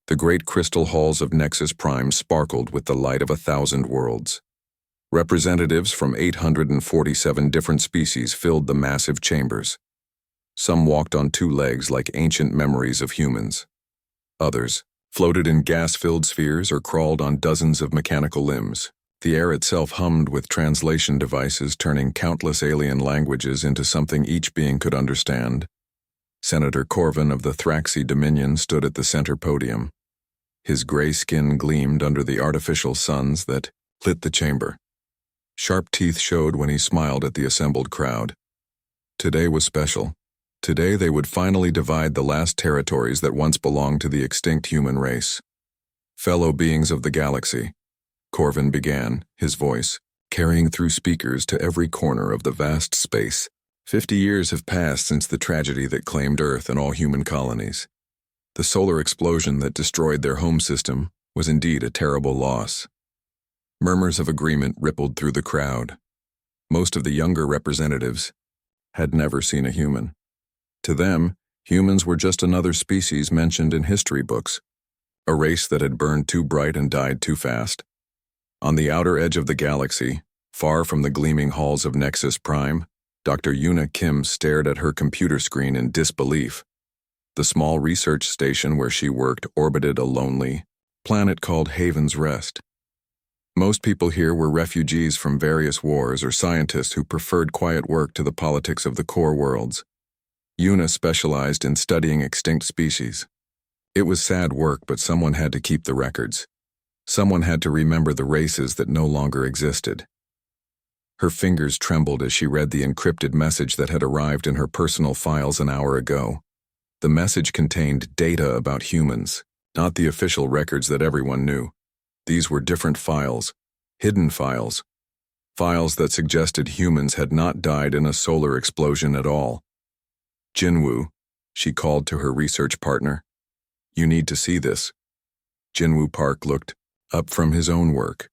The great crystal halls of Nexus Prime sparkled with the light of 1,000 worlds. Representatives from 847 different species filled the massive chambers. Some walked on two legs like ancient memories of humans. Others floated in gas-filled spheres or crawled on dozens of mechanical limbs. The air itself hummed with translation devices turning countless alien languages into something each being could understand. Senator Corvin of the Thraxi Dominion stood at the center podium. His gray skin gleamed under the artificial suns that lit the chamber. Sharp teeth showed when he smiled at the assembled crowd. Today was special. Today they would finally divide the last territories that once belonged to the extinct human race. Fellow beings of the galaxy, Corvin began, his voice carrying through speakers to every corner of the vast space. 50 years have passed since the tragedy that claimed Earth and all human colonies. The solar explosion that destroyed their home system was indeed a terrible loss. Murmurs of agreement rippled through the crowd. Most of the younger representatives had never seen a human. To them, humans were just another species mentioned in history books, a race that had burned too bright and died too fast. On the outer edge of the galaxy, far from the gleaming halls of Nexus Prime, Dr. Yuna Kim stared at her computer screen in disbelief. The small research station where she worked orbited a lonely planet called Haven's Rest. Most people here were refugees from various wars or scientists who preferred quiet work to the politics of the core worlds. Yuna specialized in studying extinct species. It was sad work, but someone had to keep the records. Someone had to remember the races that no longer existed. Her fingers trembled as she read the encrypted message that had arrived in her personal files an hour ago. The message contained data about humans, not the official records that everyone knew. These were different files, hidden files, files that suggested humans had not died in a solar explosion at all. Jinwoo, she called to her research partner. You need to see this. Jinwoo Park looked up from his own work.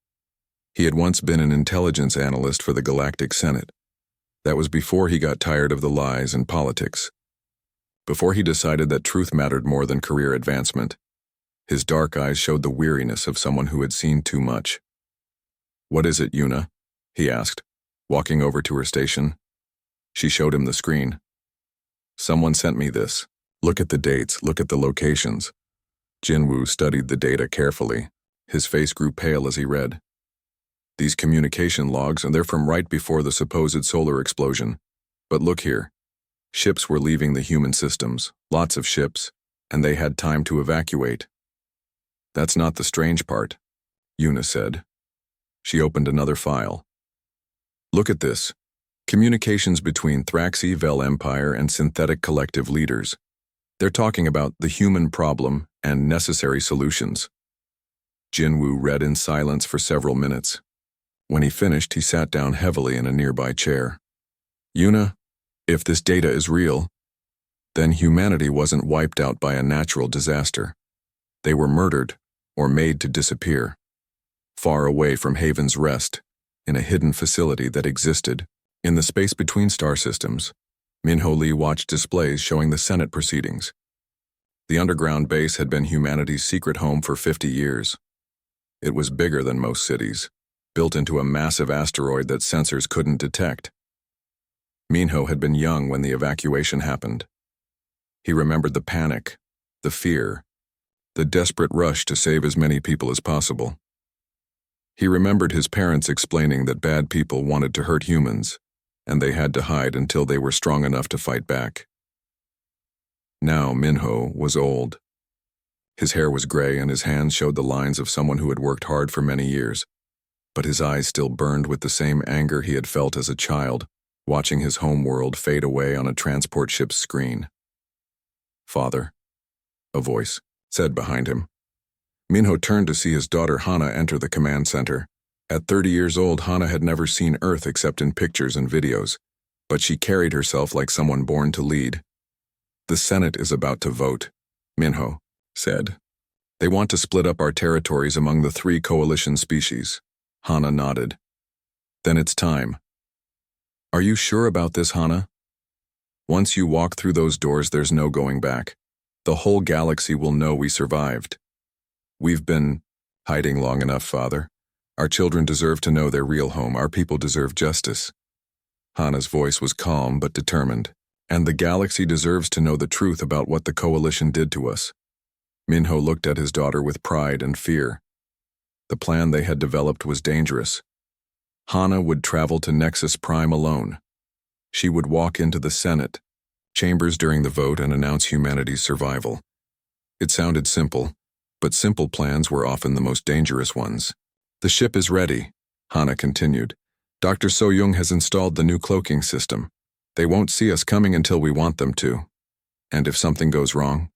He had once been an intelligence analyst for the Galactic Senate. That was before he got tired of the lies and politics. Before he decided that truth mattered more than career advancement. His dark eyes showed the weariness of someone who had seen too much. What is it, Yuna? He asked, walking over to her station. She showed him the screen. Someone sent me this. Look at the dates, look at the locations. Jinwoo studied the data carefully. His face grew pale as he read. These communication logs, and they're from right before the supposed solar explosion. But look here. Ships were leaving the human systems, lots of ships, and they had time to evacuate. That's not the strange part, Yuna said. She opened another file. Look at this. Communications between Thraxi Vel Empire and synthetic collective leaders. They're talking about the human problem and necessary solutions. Jinwoo read in silence for several minutes. When he finished, he sat down heavily in a nearby chair. Yuna, if this data is real, then humanity wasn't wiped out by a natural disaster. They were murdered or made to disappear, far away from Haven's Rest, in a hidden facility that existed in the space between star systems. Minho Lee watched displays showing the Senate proceedings. The underground base had been humanity's secret home for 50 years. It was bigger than most cities, built into a massive asteroid that sensors couldn't detect. Minho had been young when the evacuation happened. He remembered the panic, the fear, the desperate rush to save as many people as possible. He remembered his parents explaining that bad people wanted to hurt humans, and they had to hide until they were strong enough to fight back. Now Minho was old. His hair was gray and his hands showed the lines of someone who had worked hard for many years, but his eyes still burned with the same anger he had felt as a child, watching his home world fade away on a transport ship's screen. Father, a voice said behind him. Minho turned to see his daughter Hana enter the command center. At 30 years old, Hana had never seen Earth except in pictures and videos, but she carried herself like someone born to lead. The Senate is about to vote, Minho said. They want to split up our territories among the 3 coalition species. Hana nodded. Then it's time. Are you sure about this, Hana? Once you walk through those doors, there's no going back. The whole galaxy will know we survived. We've been hiding long enough, Father. Our children deserve to know their real home. Our people deserve justice. Hana's voice was calm but determined. And the galaxy deserves to know the truth about what the coalition did to us. Minho looked at his daughter with pride and fear. The plan they had developed was dangerous. Hana would travel to Nexus Prime alone. She would walk into the Senate chambers during the vote and announce humanity's survival. It sounded simple, but simple plans were often the most dangerous ones. The ship is ready, Hana continued. Dr. So-Young has installed the new cloaking system. They won't see us coming until we want them to. And if something goes wrong,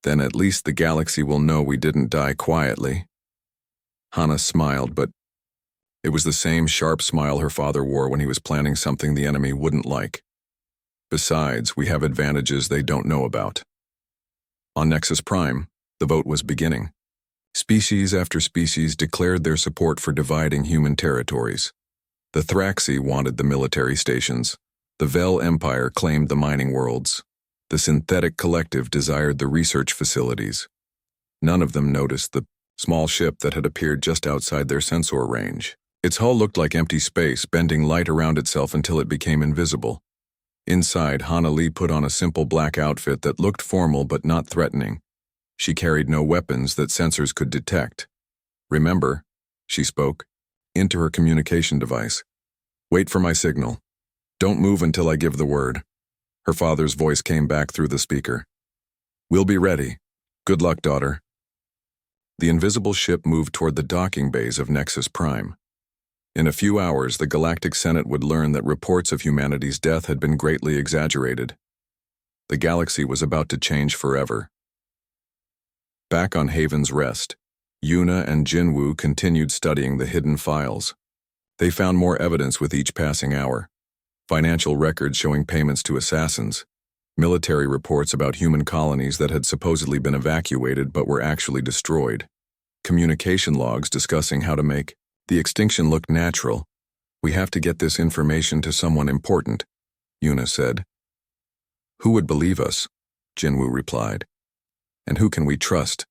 then at least the galaxy will know we didn't die quietly. Hana smiled, but it was the same sharp smile her father wore when he was planning something the enemy wouldn't like. Besides, we have advantages they don't know about. On Nexus Prime, the vote was beginning. Species after species declared their support for dividing human territories. The Thraxi wanted the military stations. The Vel Empire claimed the mining worlds. The Synthetic Collective desired the research facilities. None of them noticed the small ship that had appeared just outside their sensor range. Its hull looked like empty space, bending light around itself until it became invisible. Inside, Hana Lee put on a simple black outfit that looked formal but not threatening. She carried no weapons that sensors could detect. Remember, she spoke, into her communication device. Wait for my signal. Don't move until I give the word. Her father's voice came back through the speaker. We'll be ready. Good luck, daughter. The invisible ship moved toward the docking bays of Nexus Prime. In a few hours, the Galactic Senate would learn that reports of humanity's death had been greatly exaggerated. The galaxy was about to change forever. Back on Haven's Rest, Yuna and Jinwoo continued studying the hidden files. They found more evidence with each passing hour. Financial records showing payments to assassins, military reports about human colonies that had supposedly been evacuated but were actually destroyed, communication logs discussing how to make the extinction look natural. We have to get this information to someone important, Yuna said. Who would believe us? Jinwoo replied. And who can we trust?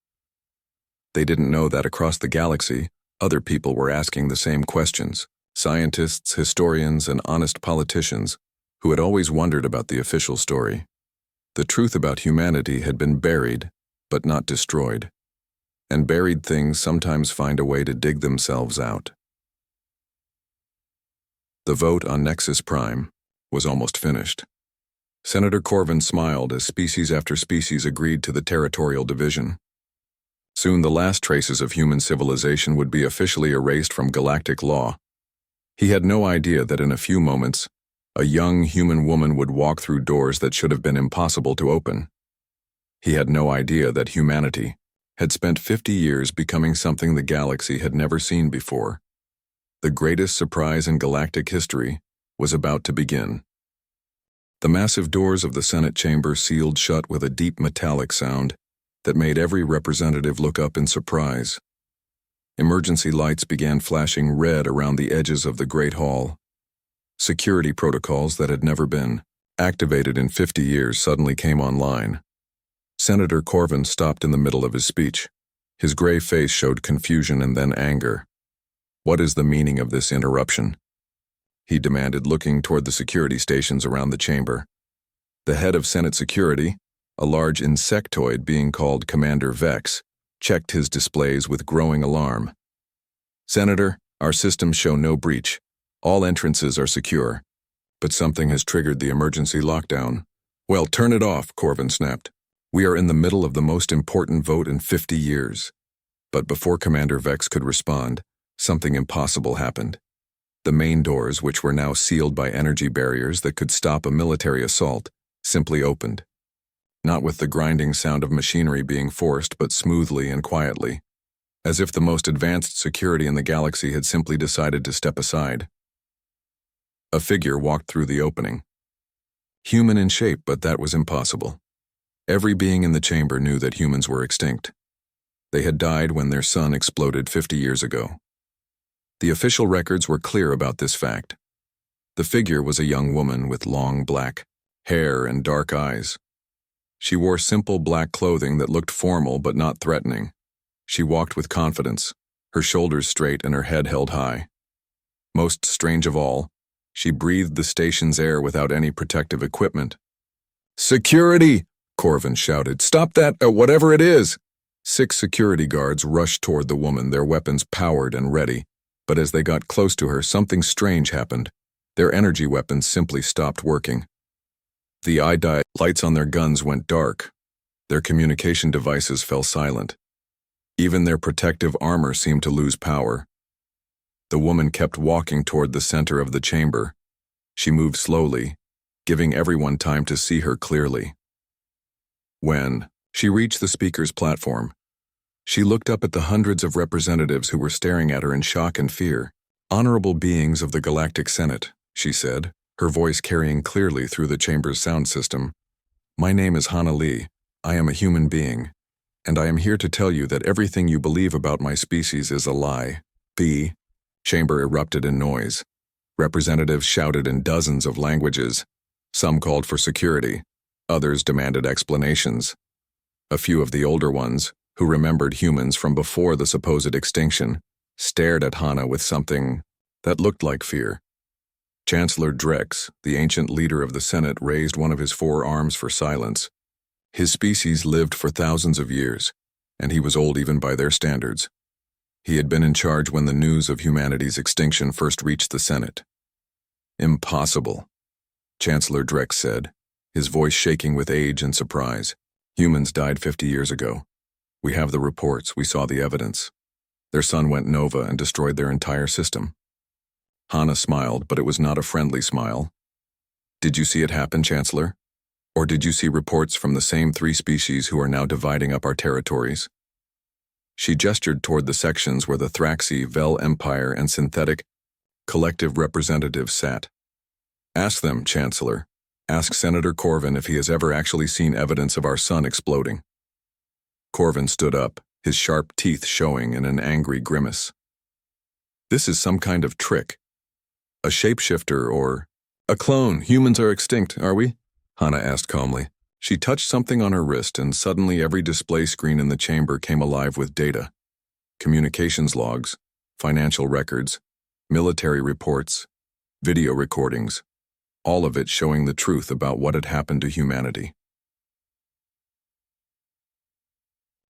They didn't know that across the galaxy, other people were asking the same questions. Scientists, historians, and honest politicians who had always wondered about the official story. The truth about humanity had been buried, but not destroyed. And buried things sometimes find a way to dig themselves out. The vote on Nexus Prime was almost finished. Senator Corvin smiled as species after species agreed to the territorial division. Soon the last traces of human civilization would be officially erased from galactic law. He had no idea that in a few moments, a young human woman would walk through doors that should have been impossible to open. He had no idea that humanity had spent 50 years becoming something the galaxy had never seen before. The greatest surprise in galactic history was about to begin. The massive doors of the Senate chamber sealed shut with a deep metallic sound that made every representative look up in surprise. Emergency lights began flashing red around the edges of the Great Hall. Security protocols that had never been activated in 50 years suddenly came online. Senator Corvin stopped in the middle of his speech. His gray face showed confusion and then anger. What is the meaning of this interruption? He demanded, looking toward the security stations around the chamber. The head of Senate Security, a large insectoid being called Commander Vex, checked his displays with growing alarm. Senator, our systems show no breach. All entrances are secure. But something has triggered the emergency lockdown. Well, turn it off, Corvin snapped. We are in the middle of the most important vote in 50 years. But before Commander Vex could respond, something impossible happened. The main doors, which were now sealed by energy barriers that could stop a military assault, simply opened. Not with the grinding sound of machinery being forced, but smoothly and quietly, as if the most advanced security in the galaxy had simply decided to step aside. A figure walked through the opening. Human in shape, but that was impossible. Every being in the chamber knew that humans were extinct. They had died when their sun exploded 50 years ago. The official records were clear about this fact. The figure was a young woman with long black hair and dark eyes. She wore simple black clothing that looked formal but not threatening. She walked with confidence, her shoulders straight and her head held high. Most strange of all, she breathed the station's air without any protective equipment. "Security!" Corvin shouted. "Stop that, whatever it is!" 6 security guards rushed toward the woman, their weapons powered and ready. But as they got close to her, something strange happened. Their energy weapons simply stopped working. The eye lights on their guns went dark. Their communication devices fell silent. Even their protective armor seemed to lose power. The woman kept walking toward the center of the chamber. She moved slowly, giving everyone time to see her clearly. When she reached the speaker's platform, she looked up at the hundreds of representatives who were staring at her in shock and fear. "Honorable beings of the Galactic Senate," she said, her voice carrying clearly through the chamber's sound system. "My name is Hana Lee. I am a human being, and I am here to tell you that everything you believe about my species is a lie." The chamber erupted in noise. Representatives shouted in dozens of languages. Some called for security. Others demanded explanations. A few of the older ones, who remembered humans from before the supposed extinction, stared at Hana with something that looked like fear. Chancellor Drex, the ancient leader of the Senate, raised one of his 4 arms for silence. His species lived for thousands of years, and he was old even by their standards. He had been in charge when the news of humanity's extinction first reached the Senate. "Impossible," Chancellor Drex said, his voice shaking with age and surprise. "Humans died 50 years ago. We have the reports, we saw the evidence. Their sun went nova and destroyed their entire system." Hana smiled, but it was not a friendly smile. "Did you see it happen, Chancellor? Or did you see reports from the same 3 species who are now dividing up our territories?" She gestured toward the sections where the Thraxi, Vel Empire, and Synthetic collective representatives sat. "Ask them, Chancellor. Ask Senator Corvin if he has ever actually seen evidence of our sun exploding." Corvin stood up, his sharp teeth showing in an angry grimace. "This is some kind of trick. A shapeshifter or a clone. Humans are extinct, are we?" Hana asked calmly. She touched something on her wrist, and suddenly every display screen in the chamber came alive with data. Communications logs, financial records, military reports, video recordings, all of it showing the truth about what had happened to humanity.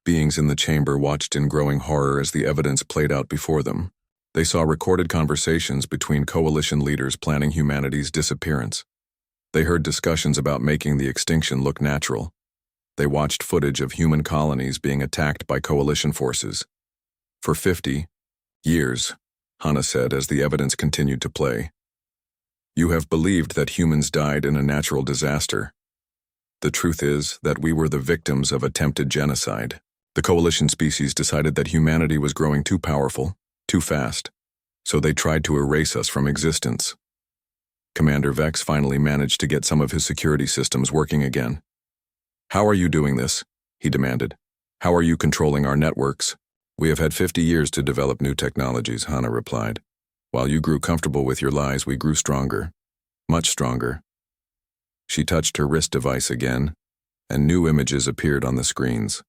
Beings in the chamber watched in growing horror as the evidence played out before them. They saw recorded conversations between coalition leaders planning humanity's disappearance. They heard discussions about making the extinction look natural. They watched footage of human colonies being attacked by coalition forces. "For 50 years, Hana said as the evidence continued to play, "you have believed that humans died in a natural disaster. The truth is that we were the victims of attempted genocide. The coalition species decided that humanity was growing too powerful, too fast, so they tried to erase us from existence. Commander Vex finally managed to get some of his security systems working again. How are you doing this?" he demanded. "How are you controlling our networks?" "We have had 50 years to develop new technologies," Hana replied. "While you grew comfortable with your lies, we grew stronger. Much stronger." She touched her wrist device again, and new images appeared on the screens.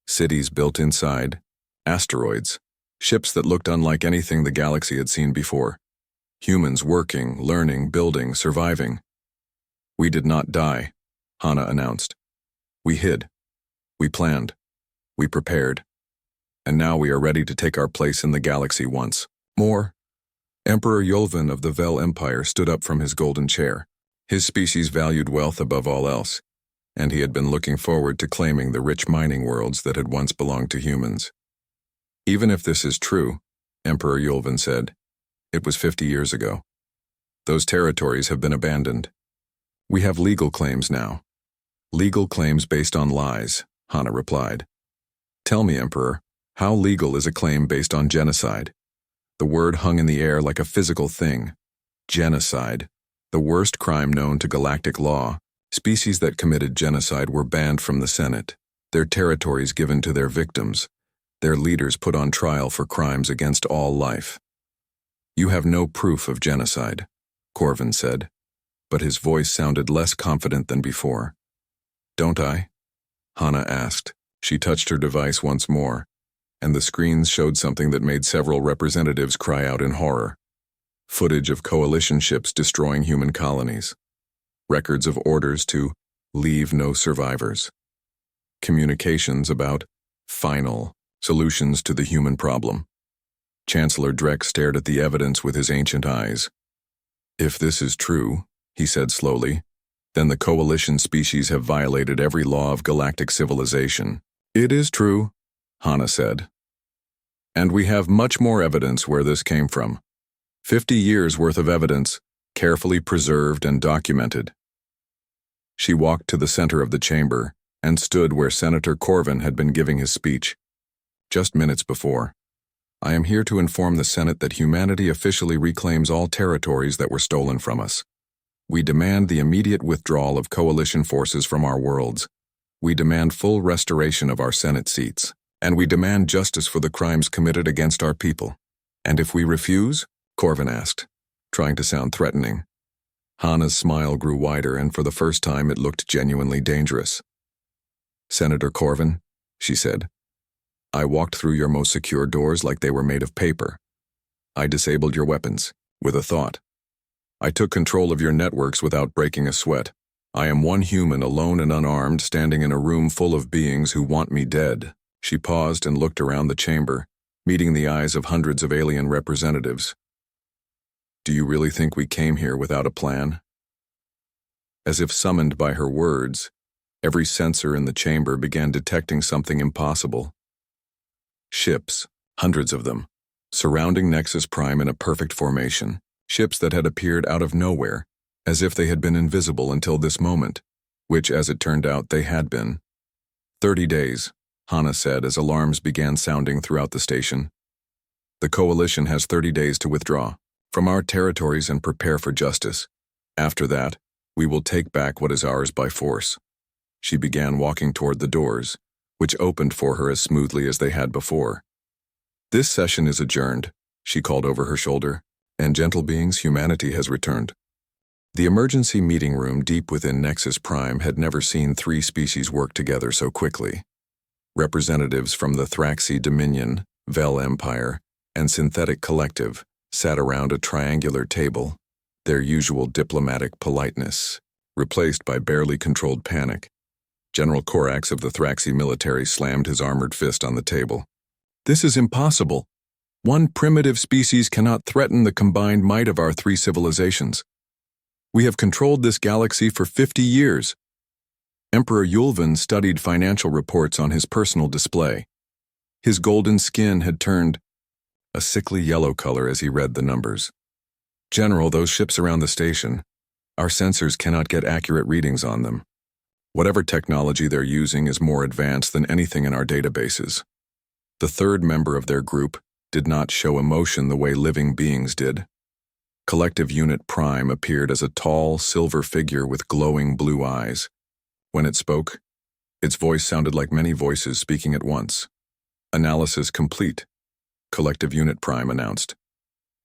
Cities built inside, asteroids, ships that looked unlike anything the galaxy had seen before. Humans working, learning, building, surviving. "We did not die," Hana announced. "We hid. We planned. We prepared. And now we are ready to take our place in the galaxy once more." Emperor Yulvin of the Vel Empire stood up from his golden chair. His species valued wealth above all else, and he had been looking forward to claiming the rich mining worlds that had once belonged to humans. "Even if this is true," Emperor Yulvin said, "it was 50 years ago. Those territories have been abandoned. We have legal claims now." "Legal claims based on lies," Hana replied. "Tell me, Emperor, how legal is a claim based on genocide?" The word hung in the air like a physical thing. Genocide, the worst crime known to galactic law. Species that committed genocide were banned from the Senate, their territories given to their victims, their leaders put on trial for crimes against all life. "You have no proof of genocide," Corvin said, but his voice sounded less confident than before. "Don't I?" Hana asked. She touched her device once more, and the screens showed something that made several representatives cry out in horror. Footage of coalition ships destroying human colonies. Records of orders to leave no survivors. Communications about final solutions to the human problem. Chancellor Drek stared at the evidence with his ancient eyes. If this is true, he said slowly, then the coalition species have violated every law of galactic civilization. It is true, Hana said. And we have much more evidence where this came from. 50 years worth of evidence, carefully preserved and documented. She walked to the center of the chamber and stood where Senator Corvin had been giving his speech. Just minutes before. I am here to inform the Senate that humanity officially reclaims all territories that were stolen from us. We demand the immediate withdrawal of coalition forces from our worlds. We demand full restoration of our Senate seats. And we demand justice for the crimes committed against our people. And if we refuse? Corvin asked, trying to sound threatening. Hana's smile grew wider, and for the first time it looked genuinely dangerous. Senator Corvin, she said, I walked through your most secure doors like they were made of paper. I disabled your weapons, with a thought. I took control of your networks without breaking a sweat. I am one human alone and unarmed, standing in a room full of beings who want me dead. She paused and looked around the chamber, meeting the eyes of hundreds of alien representatives. Do you really think we came here without a plan? As if summoned by her words, every sensor in the chamber began detecting something impossible. Ships, hundreds of them, surrounding Nexus Prime in a perfect formation. Ships that had appeared out of nowhere, as if they had been invisible until this moment, which, as it turned out, they had been. 30 days, Hana said as alarms began sounding throughout the station. The coalition has 30 days to withdraw from our territories and prepare for justice. After that, we will take back what is ours by force. She began walking toward the doors, which opened for her as smoothly as they had before. This session is adjourned, she called over her shoulder, and gentle beings, humanity has returned. The emergency meeting room deep within Nexus Prime had never seen three species work together so quickly. Representatives from the Thraxi Dominion, Vel Empire, and Synthetic Collective sat around a triangular table, their usual diplomatic politeness, replaced by barely controlled panic. General Corax of the Thraxi military slammed his armored fist on the table. This is impossible. One primitive species cannot threaten the combined might of our three civilizations. We have controlled this galaxy for 50 years. Emperor Yulvan studied financial reports on his personal display. His golden skin had turned a sickly yellow color as he read the numbers. General, those ships around the station, our sensors cannot get accurate readings on them. Whatever technology they're using is more advanced than anything in our databases. The third member of their group did not show emotion the way living beings did. Collective Unit Prime appeared as a tall, silver figure with glowing blue eyes. When it spoke, its voice sounded like many voices speaking at once. Analysis complete, Collective Unit Prime announced.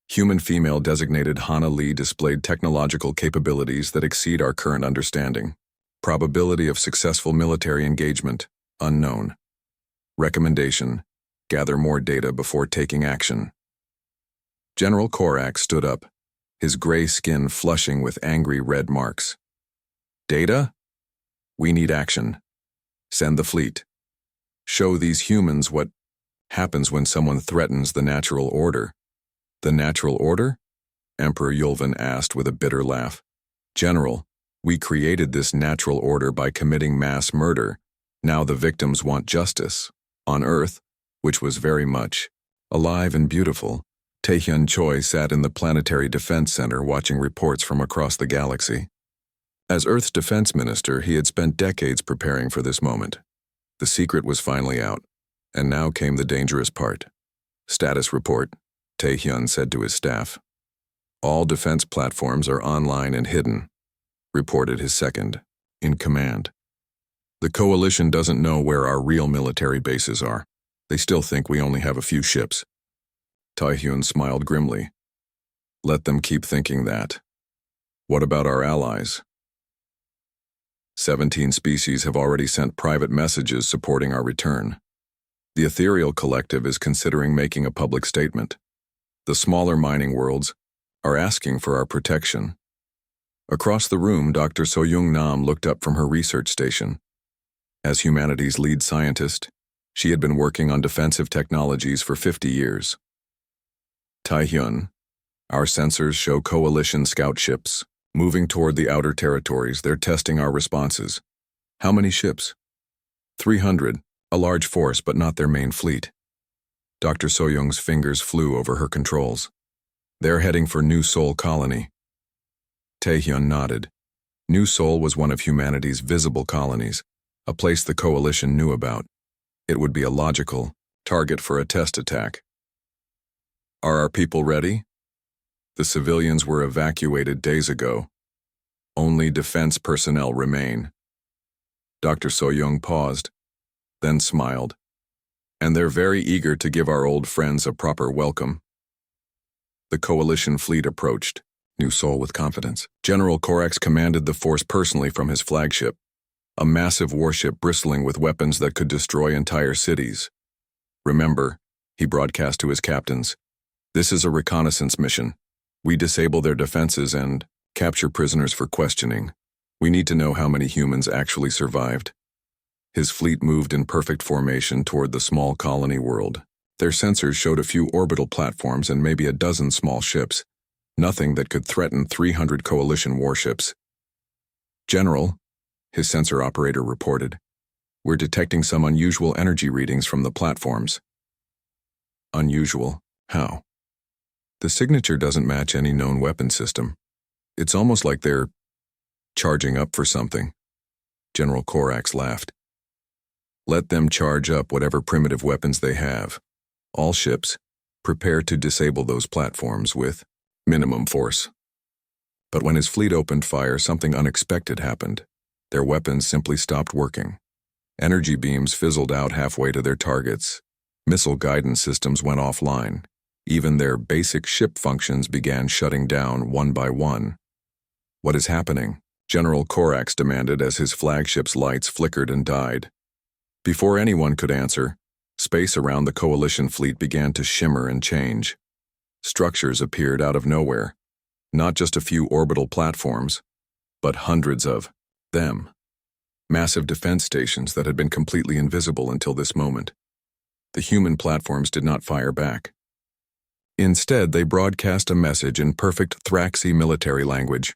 Human female designated Hana Lee displayed technological capabilities that exceed our current understanding. Probability of successful military engagement, unknown. Recommendation, gather more data before taking action. General Corax stood up, his gray skin flushing with angry red marks. Data? We need action. Send the fleet. Show these humans what happens when someone threatens the natural order. The natural order? Emperor Yulvan asked with a bitter laugh. General, we created this natural order by committing mass murder. Now the victims want justice. On Earth, which was very much alive and beautiful, Taehyun Choi sat in the Planetary Defense Center watching reports from across the galaxy. As Earth's defense minister, he had spent decades preparing for this moment. The secret was finally out, and now came the dangerous part. Status report, Taehyun said to his staff. All defense platforms are online and hidden, reported his second, in command. The coalition doesn't know where our real military bases are. They still think we only have a few ships. Taehyun smiled grimly. Let them keep thinking that. What about our allies? 17 species have already sent private messages supporting our return. The ethereal collective is considering making a public statement. The smaller mining worlds are asking for our protection. Across the room, Dr. Soyoung Nam looked up from her research station. As humanity's lead scientist, she had been working on defensive technologies for 50 years. Taehyun, our sensors show coalition scout ships moving toward the outer territories. They're testing our responses. How many ships? 300, a large force, but not their main fleet. Dr. Soyoung's fingers flew over her controls. They're heading for New Seoul Colony. Taehyun nodded. New Seoul was one of humanity's visible colonies, a place the coalition knew about. It would be a logical target for a test attack. Are our people ready? The civilians were evacuated days ago. Only defense personnel remain. Dr. Soyoung paused, then smiled. And they're very eager to give our old friends a proper welcome. The coalition fleet approached, New Seoul with confidence. General Korax commanded the force personally from his flagship, a massive warship bristling with weapons that could destroy entire cities. Remember, he broadcast to his captains, this is a reconnaissance mission. We disable their defenses and capture prisoners for questioning. We need to know how many humans actually survived. His fleet moved in perfect formation toward the small colony world. Their sensors showed a few orbital platforms and maybe a dozen small ships. Nothing that could threaten 300 coalition warships. General, his sensor operator reported, we're detecting some unusual energy readings from the platforms. Unusual? How? The signature doesn't match any known weapon system. It's almost like they're charging up for something. General Korax laughed. Let them charge up whatever primitive weapons they have. All ships, prepare to disable those platforms with minimum force. But when his fleet opened fire, something unexpected happened. Their weapons simply stopped working. Energy beams fizzled out halfway to their targets. Missile guidance systems went offline. Even their basic ship functions began shutting down one by one. What is happening? General Korax demanded as his flagship's lights flickered and died. Before anyone could answer, space around the coalition fleet began to shimmer and change. Structures appeared out of nowhere. Not just a few orbital platforms, but hundreds of them. Massive defense stations that had been completely invisible until this moment. The human platforms did not fire back. Instead, they broadcast a message in perfect Thraxi military language.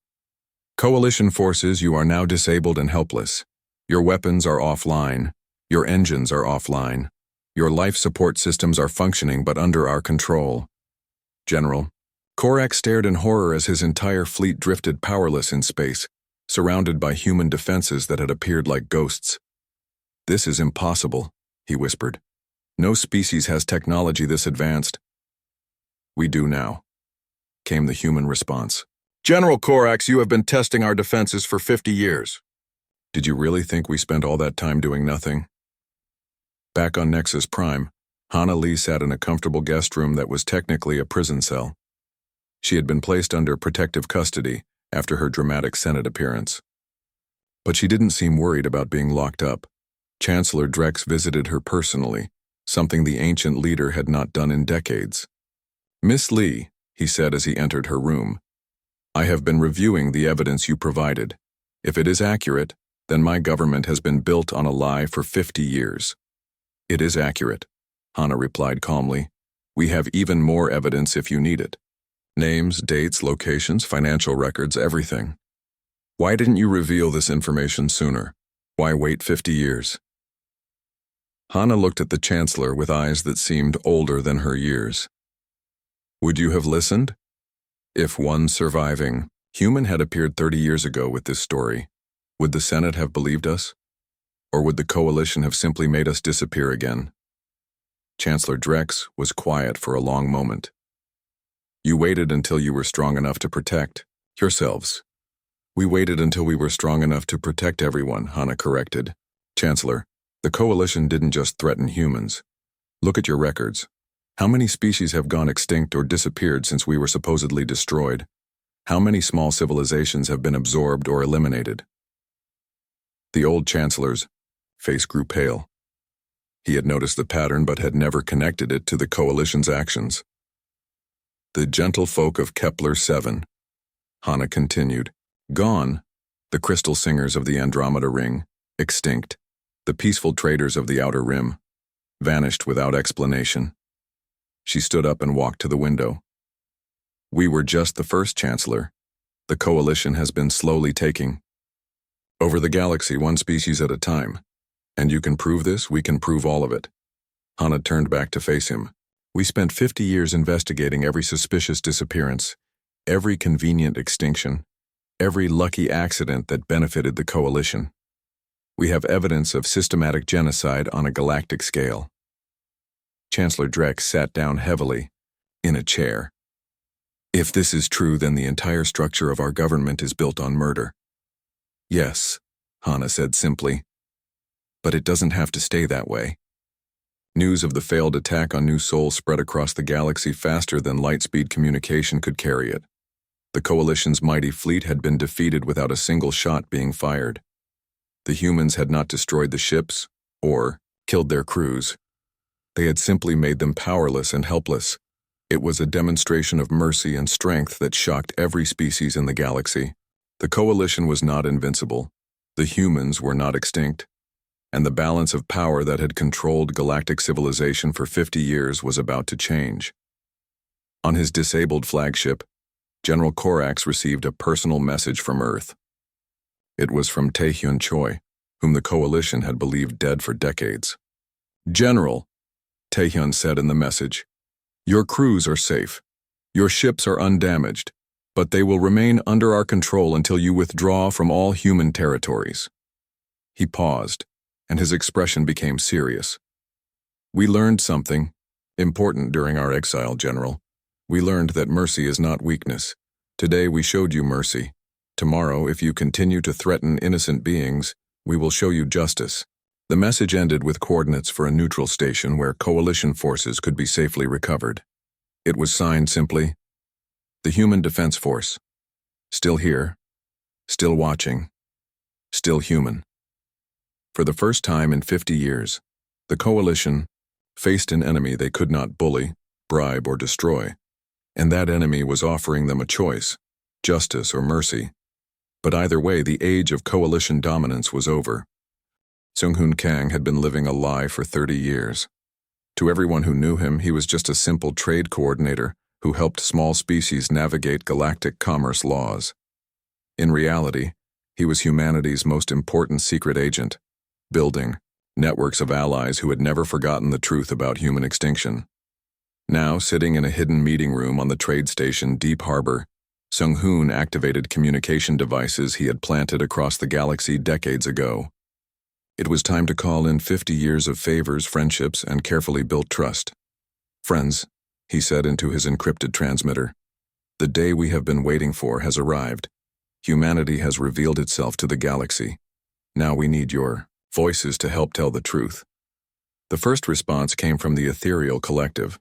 Coalition forces, you are now disabled and helpless. Your weapons are offline. Your engines are offline. Your life support systems are functioning but under our control. General, Korax stared in horror as his entire fleet drifted powerless in space, surrounded by human defenses that had appeared like ghosts. This is impossible, he whispered. No species has technology this advanced. We do now, came the human response. General Korax, you have been testing our defenses for 50 years. Did you really think we spent all that time doing nothing? Back on Nexus Prime, Hana Lee sat in a comfortable guest room that was technically a prison cell. She had been placed under protective custody after her dramatic Senate appearance. But she didn't seem worried about being locked up. Chancellor Drex visited her personally, something the ancient leader had not done in decades. Miss Lee, he said as he entered her room, I have been reviewing the evidence you provided. If it is accurate, then my government has been built on a lie for 50 years. It is accurate, Hana replied calmly. We have even more evidence if you need it. Names, dates, locations, financial records, everything. Why didn't you reveal this information sooner? Why wait 50 years? Hana looked at the Chancellor with eyes that seemed older than her years. Would you have listened? If one surviving human had appeared 30 years ago with this story, would the Senate have believed us? Or would the coalition have simply made us disappear again? Chancellor Drex was quiet for a long moment. You waited until you were strong enough to protect yourselves. We waited until we were strong enough to protect everyone, Hana corrected. Chancellor, the coalition didn't just threaten humans. Look at your records. How many species have gone extinct or disappeared since we were supposedly destroyed? How many small civilizations have been absorbed or eliminated? The old Chancellor's face grew pale. He had noticed the pattern but had never connected it to the Coalition's actions. The gentlefolk of Kepler-7, Hana continued. Gone. The crystal singers of the Andromeda Ring, extinct. The peaceful traders of the Outer Rim, vanished without explanation. She stood up and walked to the window. We were just the first, Chancellor. The Coalition has been slowly taking over the galaxy, one species at a time. And you can prove this, we can prove all of it. Hana turned back to face him. We spent 50 years investigating every suspicious disappearance, every convenient extinction, every lucky accident that benefited the Coalition. We have evidence of systematic genocide on a galactic scale. Chancellor Drek sat down heavily, in a chair. If this is true, then the entire structure of our government is built on murder. Yes, Hana said simply. But it doesn't have to stay that way. News of the failed attack on New Sol spread across the galaxy faster than light-speed communication could carry it. The Coalition's mighty fleet had been defeated without a single shot being fired. The humans had not destroyed the ships or killed their crews. They had simply made them powerless and helpless. It was a demonstration of mercy and strength that shocked every species in the galaxy. The Coalition was not invincible. The humans were not extinct. And the balance of power that had controlled galactic civilization for 50 years was about to change. On his disabled flagship, General Korax received a personal message from Earth. It was from Taehyun Choi, whom the Coalition had believed dead for decades. General, Taehyun said in the message, your crews are safe. Your ships are undamaged, but they will remain under our control until you withdraw from all human territories. He paused, and his expression became serious. We learned something important during our exile, General. We learned that mercy is not weakness. Today we showed you mercy. Tomorrow, if you continue to threaten innocent beings, we will show you justice. The message ended with coordinates for a neutral station where Coalition forces could be safely recovered. It was signed simply, the Human Defense Force. Still here, still watching, still human. For the first time in 50 years, the Coalition faced an enemy they could not bully, bribe, or destroy, and that enemy was offering them a choice, justice or mercy. But either way, the age of Coalition dominance was over. Seung-Hoon Kang had been living a lie for 30 years. To everyone who knew him, he was just a simple trade coordinator who helped small species navigate galactic commerce laws. In reality, he was humanity's most important secret agent, building networks of allies who had never forgotten the truth about human extinction. Now, sitting in a hidden meeting room on the trade station Deep Harbor, Seung-Hoon activated communication devices he had planted across the galaxy decades ago. It was time to call in 50 years of favors, friendships, and carefully built trust. Friends, he said into his encrypted transmitter, the day we have been waiting for has arrived. Humanity has revealed itself to the galaxy. Now we need your voices to help tell the truth. The first response came from the ethereal collective,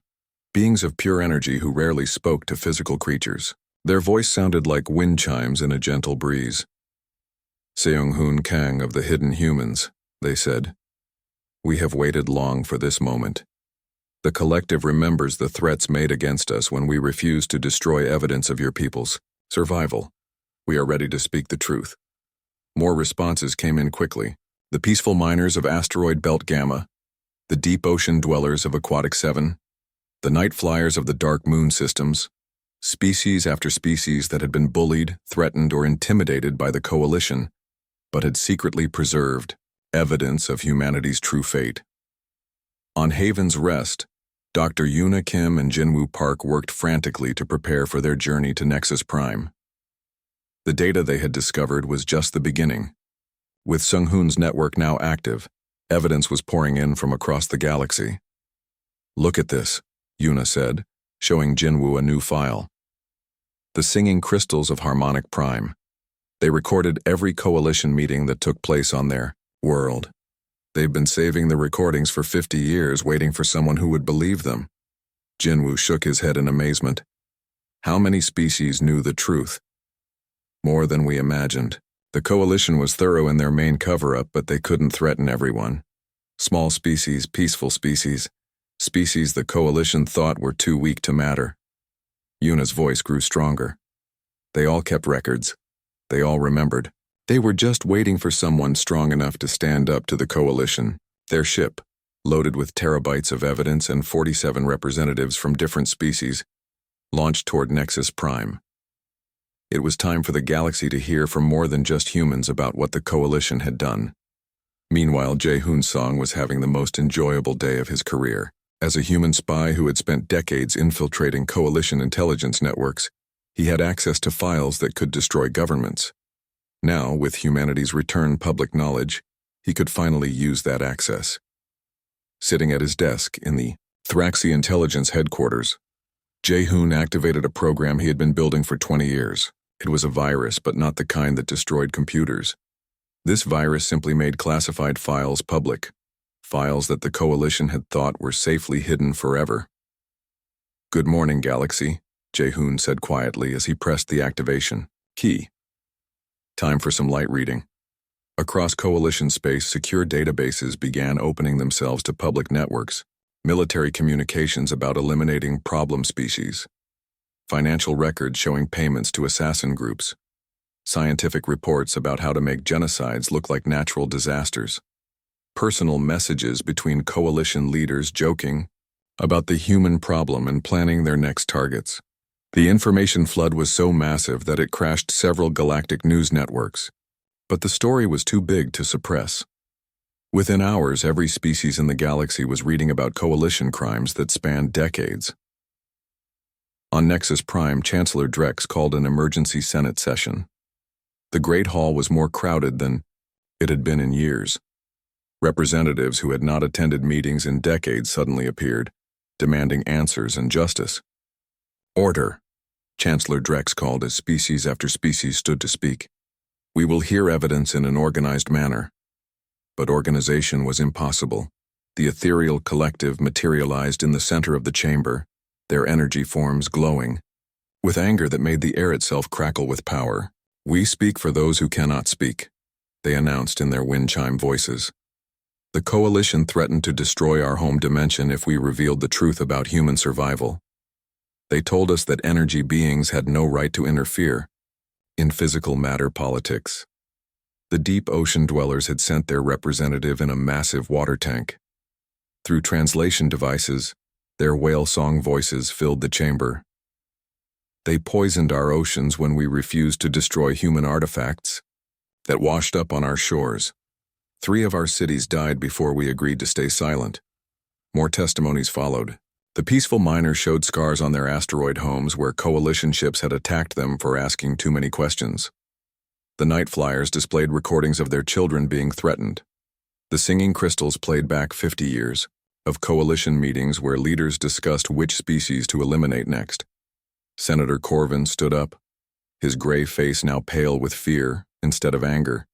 beings of pure energy who rarely spoke to physical creatures. Their voice sounded like wind chimes in a gentle breeze. Seung-Hoon Kang of the Hidden Humans, they said. We have waited long for this moment. The collective remembers the threats made against us when we refused to destroy evidence of your people's survival. We are ready to speak the truth. More responses came in quickly. The peaceful miners of Asteroid Belt Gamma, the deep ocean dwellers of Aquatic 7, the night flyers of the Dark Moon systems, species after species that had been bullied, threatened, or intimidated by the Coalition, but had secretly preserved evidence of humanity's true fate. On Haven's Rest, Dr. Yuna Kim and Jinwoo Park worked frantically to prepare for their journey to Nexus Prime. The data they had discovered was just the beginning. With Seung-Hoon's network now active, evidence was pouring in from across the galaxy. Look at this, Yuna said, showing Jinwoo a new file. The singing crystals of Harmonic Prime. They recorded every Coalition meeting that took place on their world. They've been saving the recordings for 50 years, waiting for someone who would believe them. Jinwoo shook his head in amazement. How many species knew the truth? More than we imagined. The Coalition was thorough in their main cover-up, but they couldn't threaten everyone. Small species, peaceful species, species the coalition thought were too weak to matter. Yuna's voice grew stronger. They all kept records. They all remembered. They were just waiting for someone strong enough to stand up to the coalition. Their ship, loaded with terabytes of evidence and 47 representatives from different species, launched toward Nexus Prime. It was time for the galaxy to hear from more than just humans about what the coalition had done. Meanwhile, Jae-hoon Song was having the most enjoyable day of his career. As a human spy who had spent decades infiltrating coalition intelligence networks, he had access to files that could destroy governments. Now, with humanity's return public knowledge, he could finally use that access. Sitting at his desk in the Thraxi Intelligence headquarters, Jae-hoon activated a program he had been building for 20 years. It was a virus, but not the kind that destroyed computers. This virus simply made classified files public, files that the coalition had thought were safely hidden forever. "Good morning, Galaxy," Jae-hoon said quietly as he pressed the activation key. Time for some light reading. Across coalition space, secure databases began opening themselves to public networks, military communications about eliminating problem species, financial records showing payments to assassin groups, scientific reports about how to make genocides look like natural disasters, personal messages between coalition leaders joking about the human problem and planning their next targets. The information flood was so massive that it crashed several galactic news networks, but the story was too big to suppress. Within hours, every species in the galaxy was reading about coalition crimes that spanned decades. On Nexus Prime, Chancellor Drex called an emergency Senate session. The Great Hall was more crowded than it had been in years. Representatives who had not attended meetings in decades suddenly appeared, demanding answers and justice. "Order," Chancellor Drex called as species after species stood to speak. "We will hear evidence in an organized manner." But organization was impossible. The ethereal collective materialized in the center of the chamber, their energy forms glowing, with anger that made the air itself crackle with power. "We speak for those who cannot speak," they announced in their wind chime voices. "The coalition threatened to destroy our home dimension if we revealed the truth about human survival. They told us that energy beings had no right to interfere in physical matter politics. The deep ocean dwellers had sent their representative in a massive water tank. Through translation devices, their whale song voices filled the chamber. They poisoned our oceans when we refused to destroy human artifacts that washed up on our shores. 3 of our cities died before we agreed to stay silent. More testimonies followed. The peaceful miners showed scars on their asteroid homes where coalition ships had attacked them for asking too many questions. The night flyers displayed recordings of their children being threatened. The singing crystals played back 50 years of coalition meetings where leaders discussed which species to eliminate next. Senator Corvin stood up, his gray face now pale with fear instead of anger.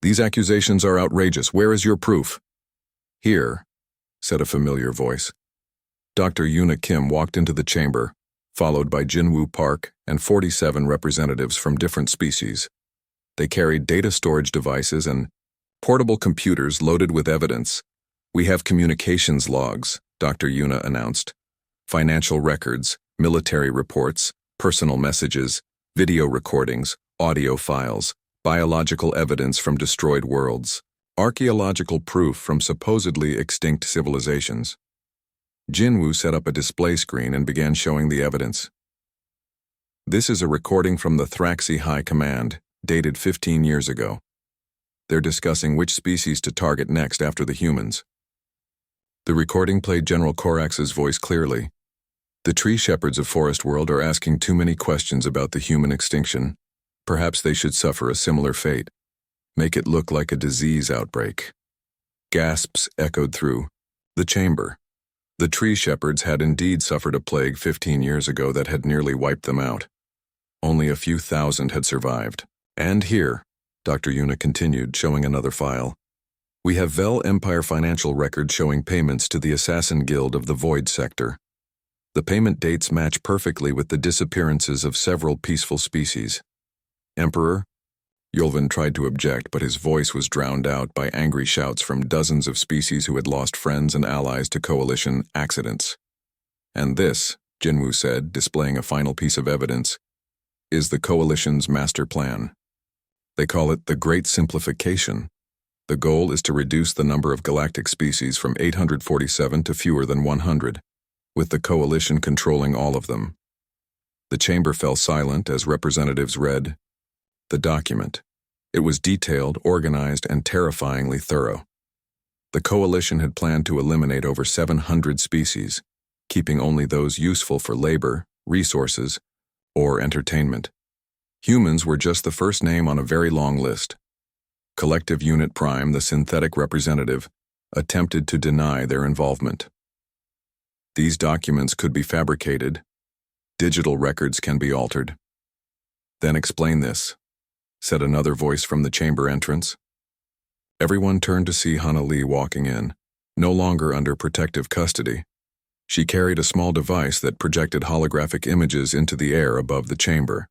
"These accusations are outrageous. Where is your proof?" "Here," said a familiar voice. Dr. Yuna Kim walked into the chamber, followed by Jinwoo Park and 47 representatives from different species. They carried data storage devices and portable computers loaded with evidence. "We have communications logs," Dr. Yuna announced. "Financial records, military reports, personal messages, video recordings, audio files, biological evidence from destroyed worlds, archaeological proof from supposedly extinct civilizations." Jinwoo set up a display screen and began showing the evidence. "This is a recording from the Thraxi High Command, dated 15 years ago. They're discussing which species to target next after the humans." The recording played General Korax's voice clearly. "The tree shepherds of Forest World are asking too many questions about the human extinction. Perhaps they should suffer a similar fate. Make it look like a disease outbreak." Gasps echoed through the chamber. The tree shepherds had indeed suffered a plague 15 years ago that had nearly wiped them out. Only a few thousand had survived. "And here," Dr. Yuna continued, showing another file, "we have Vel Empire financial records showing payments to the Assassin Guild of the Void Sector. The payment dates match perfectly with the disappearances of several peaceful species. Emperor, Yulvin tried to object, but his voice was drowned out by angry shouts from dozens of species who had lost friends and allies to coalition accidents. And this, Jinwu said, displaying a final piece of evidence, is the coalition's master plan. They call it the Great Simplification. The goal is to reduce the number of galactic species from 847 to fewer than 100, with the coalition controlling all of them. The chamber fell silent as representatives read the document. It was detailed, organized, and terrifyingly thorough. The coalition had planned to eliminate over 700 species, keeping only those useful for labor, resources, or entertainment. Humans were just the first name on a very long list. Collective Unit Prime, the synthetic representative, attempted to deny their involvement. These documents could be fabricated. Digital records can be altered. Then explain this, said another voice from the chamber entrance. Everyone turned to see Hana Li walking in, no longer under protective custody. She carried a small device that projected holographic images into the air above the chamber.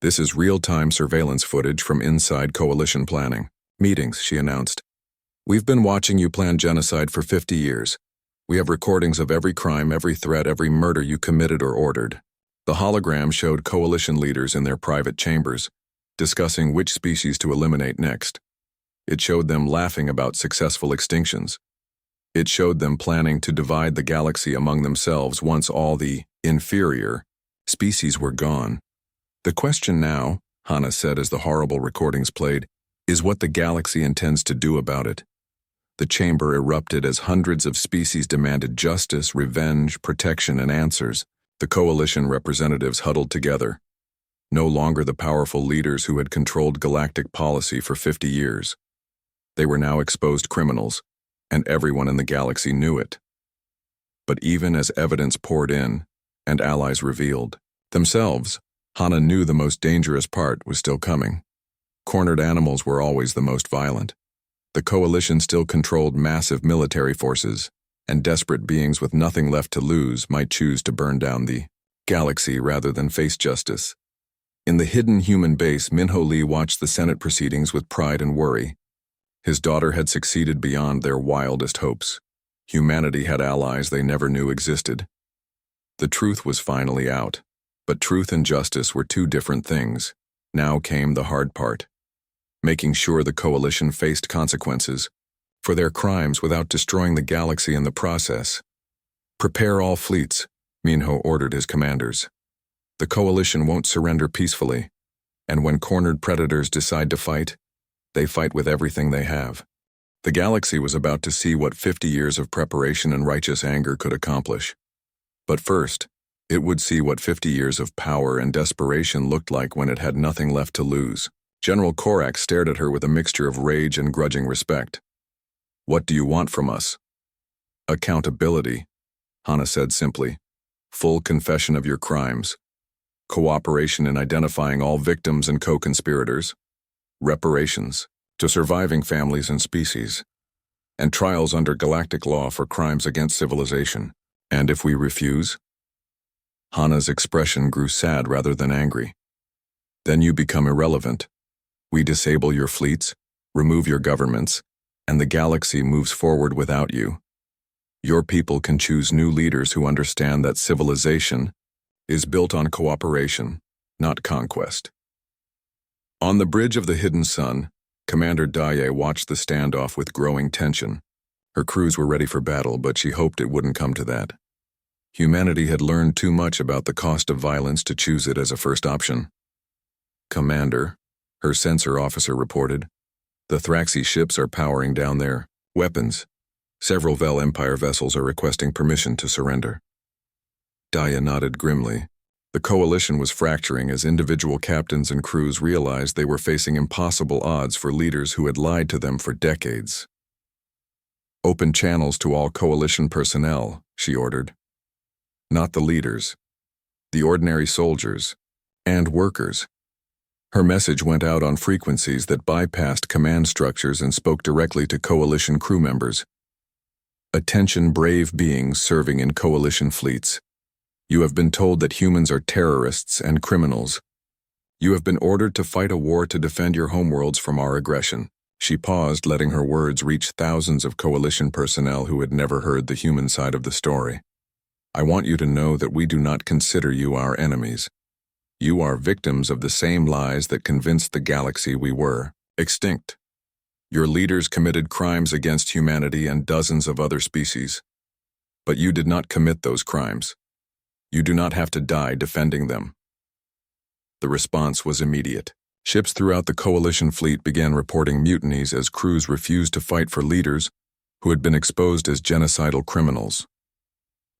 This is real-time surveillance footage from inside coalition planning meetings, she announced. We've been watching you plan genocide for 50 years. We have recordings of every crime, every threat, every murder you committed or ordered. The hologram showed coalition leaders in their private chambers, discussing which species to eliminate next. It showed them laughing about successful extinctions. It showed them planning to divide the galaxy among themselves once all the inferior species were gone. The question now, Hana said as the horrible recordings played, is what the galaxy intends to do about it. The chamber erupted as hundreds of species demanded justice, revenge, protection, and answers. The coalition representatives huddled together. No longer the powerful leaders who had controlled galactic policy for 50 years. They were now exposed criminals, and everyone in the galaxy knew it. But even as evidence poured in, and allies revealed themselves, Hana knew the most dangerous part was still coming. Cornered animals were always the most violent. The coalition still controlled massive military forces, and desperate beings with nothing left to lose might choose to burn down the galaxy rather than face justice. In the hidden human base, Minho Li watched the Senate proceedings with pride and worry. His daughter had succeeded beyond their wildest hopes. Humanity had allies they never knew existed. The truth was finally out, but truth and justice were two different things. Now came the hard part, making sure the coalition faced consequences for their crimes without destroying the galaxy in the process. Prepare all fleets, Minho ordered his commanders. The coalition won't surrender peacefully, and when cornered predators decide to fight, they fight with everything they have. The galaxy was about to see what 50 years of preparation and righteous anger could accomplish. But first, it would see what 50 years of power and desperation looked like when it had nothing left to lose. General Korak stared at her with a mixture of rage and grudging respect. What do you want from us? Accountability, Hana said simply. Full confession of your crimes. Cooperation in identifying all victims and co-conspirators. Reparations to surviving families and species. And trials under galactic law for crimes against civilization. And if we refuse? Hana's expression grew sad rather than angry. Then you become irrelevant. We disable your fleets, remove your governments, and the galaxy moves forward without you. Your people can choose new leaders who understand that civilization is built on cooperation, not conquest. On the bridge of the Hidden Sun, Commander Daye watched the standoff with growing tension. Her crews were ready for battle, but she hoped it wouldn't come to that. Humanity had learned too much about the cost of violence to choose it as a first option. Commander, her sensor officer reported, the Thraxi ships are powering down their weapons. Several Vel Empire vessels are requesting permission to surrender. Daye nodded grimly. The coalition was fracturing as individual captains and crews realized they were facing impossible odds for leaders who had lied to them for decades. Open channels to all coalition personnel, she ordered. Not the leaders, the ordinary soldiers, and workers. Her message went out on frequencies that bypassed command structures and spoke directly to coalition crew members. Attention, brave beings serving in coalition fleets. You have been told that humans are terrorists and criminals. You have been ordered to fight a war to defend your homeworlds from our aggression. She paused, letting her words reach thousands of Coalition personnel who had never heard the human side of the story. I want you to know that we do not consider you our enemies. You are victims of the same lies that convinced the galaxy we were extinct. Your leaders committed crimes against humanity and dozens of other species. But you did not commit those crimes. You do not have to die defending them. The response was immediate. Ships throughout the Coalition fleet began reporting mutinies as crews refused to fight for leaders who had been exposed as genocidal criminals.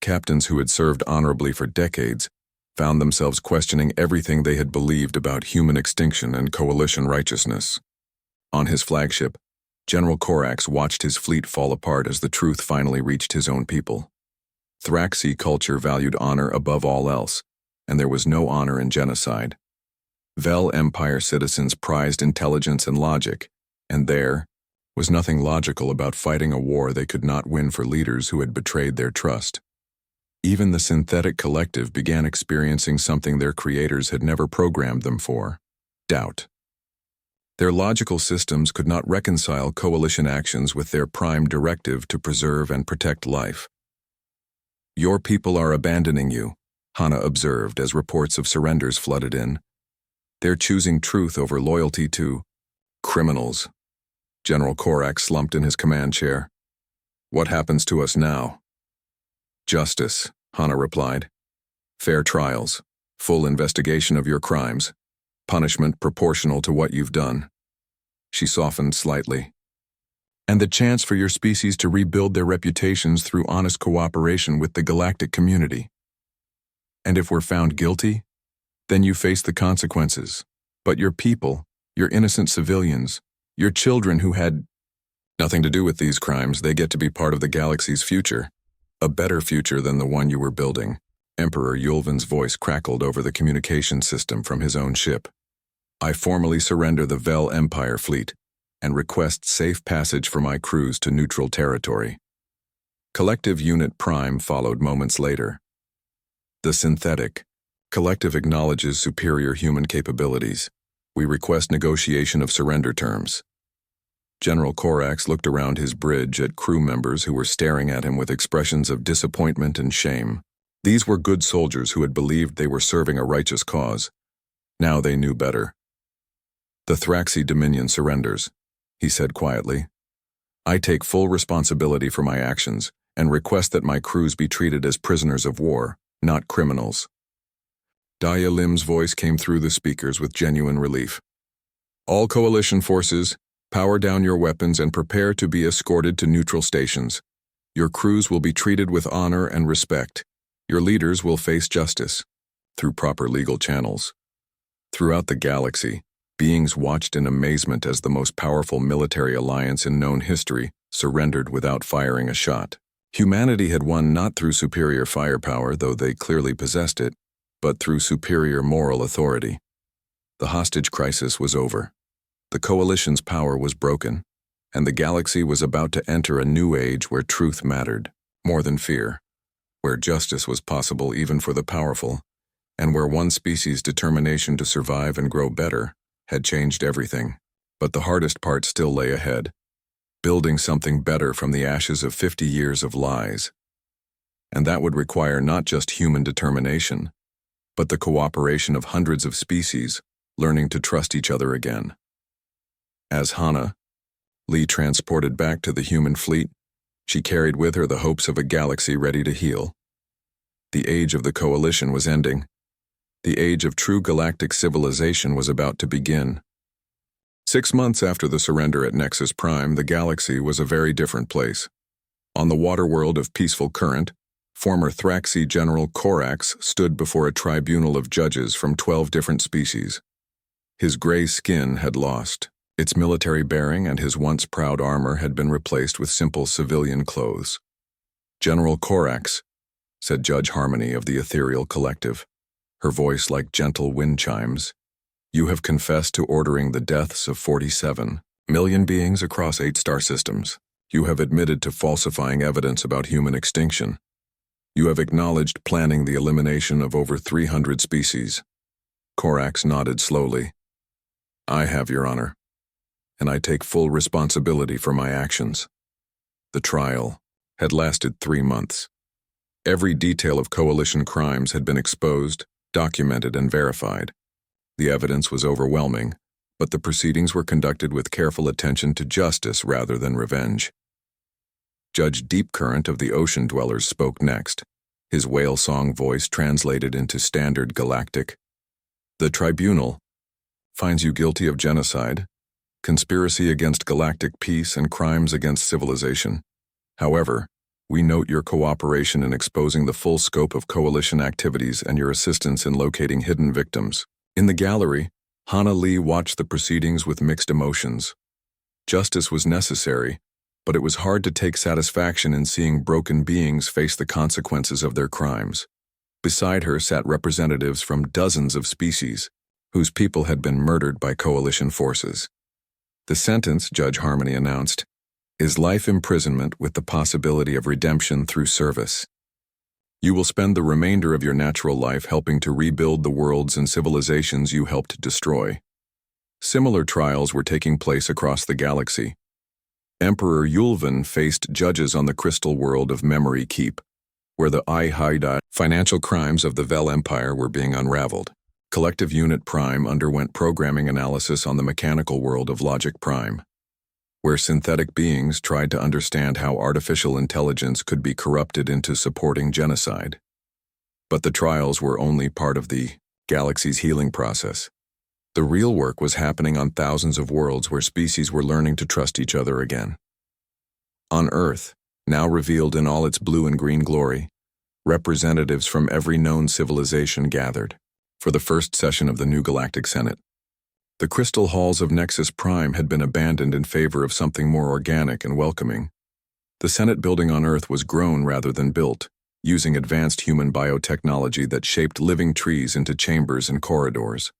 Captains who had served honorably for decades found themselves questioning everything they had believed about human extinction and Coalition righteousness. On his flagship, General Corax watched his fleet fall apart as the truth finally reached his own people. Thraxi culture valued honor above all else, and there was no honor in genocide. Vel Empire citizens prized intelligence and logic, and there was nothing logical about fighting a war they could not win for leaders who had betrayed their trust. Even the synthetic collective began experiencing something their creators had never programmed them for: doubt. Their logical systems could not reconcile Coalition actions with their prime directive to preserve and protect life. Your people are abandoning you, Hana observed as reports of surrenders flooded in. They're choosing truth over loyalty to criminals. General Corax slumped in his command chair. What happens to us now? Justice, Hana replied. Fair trials, full investigation of your crimes, punishment proportional to what you've done. She softened slightly. And the chance for your species to rebuild their reputations through honest cooperation with the galactic community. And if we're found guilty, then you face the consequences. But your people, your innocent civilians, your children who had nothing to do with these crimes, they get to be part of the galaxy's future. A better future than the one you were building. Emperor Yulvin's voice crackled over the communication system from his own ship. I formally surrender the Vel Empire fleet and request safe passage for my crews to neutral territory. Collective Unit Prime followed moments later. The synthetic collective acknowledges superior human capabilities. We request negotiation of surrender terms. General Corax looked around his bridge at crew members who were staring at him with expressions of disappointment and shame. These were good soldiers who had believed they were serving a righteous cause. Now they knew better. The Thraxi Dominion surrenders, he said quietly. I take full responsibility for my actions and request that my crews be treated as prisoners of war, not criminals. Daya Lim's voice came through the speakers with genuine relief. All Coalition forces, power down your weapons and prepare to be escorted to neutral stations. Your crews will be treated with honor and respect. Your leaders will face justice through proper legal channels. Throughout the galaxy, beings watched in amazement as the most powerful military alliance in known history surrendered without firing a shot. Humanity had won not through superior firepower, though they clearly possessed it, but through superior moral authority. The hostage crisis was over. The Coalition's power was broken, and the galaxy was about to enter a new age where truth mattered more than fear, where justice was possible even for the powerful, and where one species' determination to survive and grow better had changed everything. But the hardest part still lay ahead, building something better from the ashes of 50 years of lies. And that would require not just human determination, but the cooperation of hundreds of species learning to trust each other again. As Hana, Lee transported back to the human fleet, she carried with her the hopes of a galaxy ready to heal. The age of the Coalition was ending. The age of true galactic civilization was about to begin. 6 months after the surrender at Nexus Prime, the galaxy was a very different place. On the waterworld of Peaceful Current, former Thraxi General Corax stood before a tribunal of judges from 12 different species. His gray skin had lost its military bearing, and his once proud armor had been replaced with simple civilian clothes. General Corax, said Judge Harmony of the Ethereal Collective, her voice like gentle wind chimes, you have confessed to ordering the deaths of 47 million beings across 8 star systems. You have admitted to falsifying evidence about human extinction. You have acknowledged planning the elimination of over 300 species. Korax nodded slowly. I have, Your Honor, and I take full responsibility for my actions. The trial had lasted 3 months. Every detail of coalition crimes had been exposed, documented, and verified. The evidence was overwhelming, but the proceedings were conducted with careful attention to justice rather than revenge. Judge Deepcurrent of the Ocean Dwellers spoke next, his whale song voice translated into standard Galactic. The tribunal finds you guilty of genocide, conspiracy against galactic peace, and crimes against civilization. However, we note your cooperation in exposing the full scope of coalition activities and your assistance in locating hidden victims. In the gallery, Hana Lee watched the proceedings with mixed emotions. Justice was necessary, but it was hard to take satisfaction in seeing broken beings face the consequences of their crimes. Beside her sat representatives from dozens of species, whose people had been murdered by coalition forces. The sentence, Judge Harmony announced, is life imprisonment with the possibility of redemption through service. You will spend the remainder of your natural life helping to rebuild the worlds and civilizations you helped destroy. Similar trials were taking place across the galaxy. Emperor Yulvan faced judges on the crystal world of Memory Keep, where the HFY financial crimes of the Vel Empire were being unraveled. Collective Unit Prime underwent programming analysis on the mechanical world of Logic Prime, where synthetic beings tried to understand how artificial intelligence could be corrupted into supporting genocide. But the trials were only part of the galaxy's healing process. The real work was happening on thousands of worlds where species were learning to trust each other again. On Earth, now revealed in all its blue and green glory, representatives from every known civilization gathered for the first session of the new Galactic Senate. The crystal halls of Nexus Prime had been abandoned in favor of something more organic and welcoming. The Senate building on Earth was grown rather than built, using advanced human biotechnology that shaped living trees into chambers and corridors.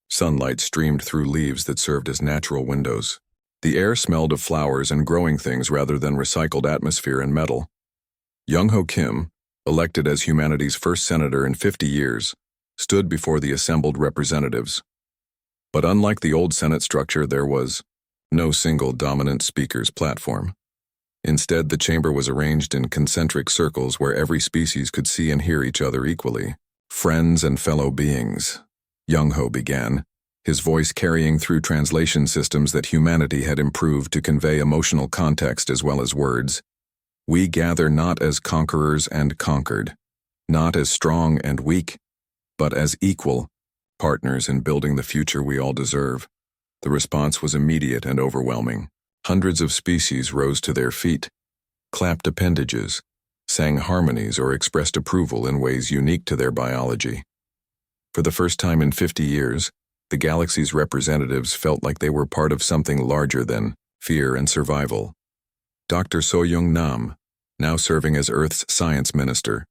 Sunlight streamed through leaves that served as natural windows. The air smelled of flowers and growing things rather than recycled atmosphere and metal. Young-Ho Kim, elected as humanity's first senator in 50 years, stood before the assembled representatives. But unlike the old Senate structure, there was no single dominant speaker's platform. Instead, the chamber was arranged in concentric circles where every species could see and hear each other equally. Friends and fellow beings, Young-Ho began, his voice carrying through translation systems that humanity had improved to convey emotional context as well as words. We gather not as conquerors and conquered, not as strong and weak, but as equal partners in building the future we all deserve. The response was immediate and overwhelming. Hundreds of species rose to their feet, clapped appendages, sang harmonies, or expressed approval in ways unique to their biology. For the first time in 50 years, the galaxy's representatives felt like they were part of something larger than fear and survival. Dr. Soyoung Nam, now serving as Earth's science minister,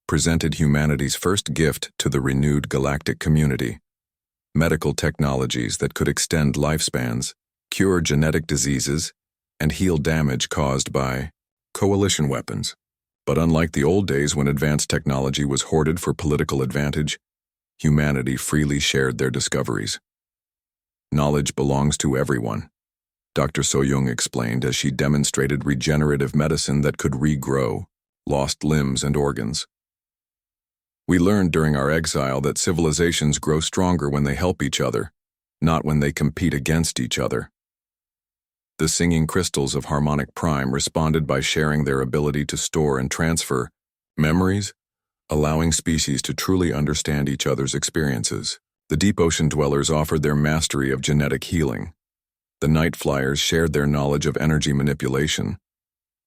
presented humanity's first gift to the renewed galactic community: medical technologies that could extend lifespans, cure genetic diseases, and heal damage caused by coalition weapons. But unlike the old days when advanced technology was hoarded for political advantage, humanity freely shared their discoveries. Knowledge belongs to everyone, Dr. Soyoung explained as she demonstrated regenerative medicine that could regrow lost limbs and organs. We learned during our exile that civilizations grow stronger when they help each other, not when they compete against each other. The singing crystals of Harmonic Prime responded by sharing their ability to store and transfer memories, allowing species to truly understand each other's experiences. The deep ocean dwellers offered their mastery of genetic healing. The night flyers shared their knowledge of energy manipulation.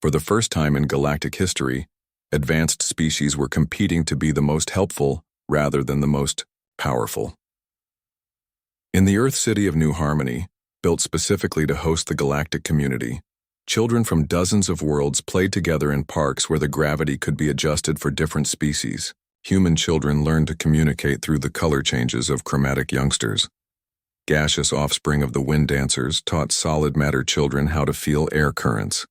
For the first time in galactic history, advanced species were competing to be the most helpful rather than the most powerful. In the Earth city of New Harmony, built specifically to host the galactic community, children from dozens of worlds played together in parks where the gravity could be adjusted for different species. Human children learned to communicate through the color changes of chromatic youngsters. Gaseous offspring of the wind dancers taught solid matter children how to feel air currents.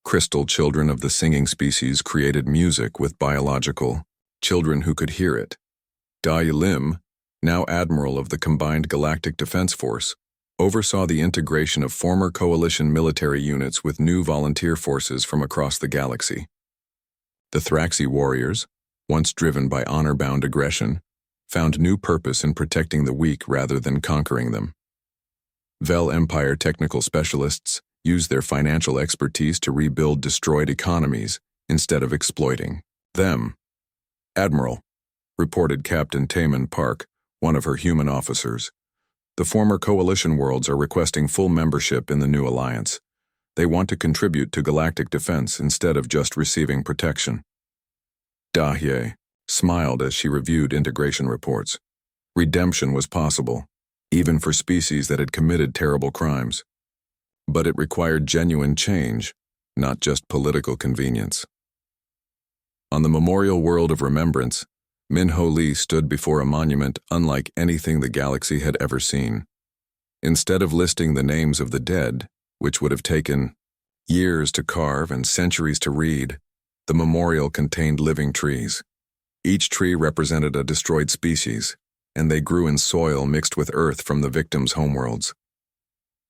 Crystal children of the singing species created music with biological children who could hear it. Dai Lim, now Admiral of the Combined Galactic Defense Force, oversaw the integration of former coalition military units with new volunteer forces from across the galaxy. The Thraxi warriors, once driven by honor-bound aggression, found new purpose in protecting the weak rather than conquering them. Vel Empire technical specialists used their financial expertise to rebuild destroyed economies instead of exploiting them. Admiral, reported Captain Taman Park, one of her human officers. The former coalition worlds are requesting full membership in the new alliance. They want to contribute to galactic defense instead of just receiving protection. Dahye smiled as she reviewed integration reports. Redemption was possible, even for species that had committed terrible crimes. But it required genuine change, not just political convenience. On the memorial world of remembrance, Min-Ho Lee stood before a monument unlike anything the galaxy had ever seen. Instead of listing the names of the dead, which would have taken years to carve and centuries to read, the memorial contained living trees. Each tree represented a destroyed species, and they grew in soil mixed with earth from the victims' homeworlds.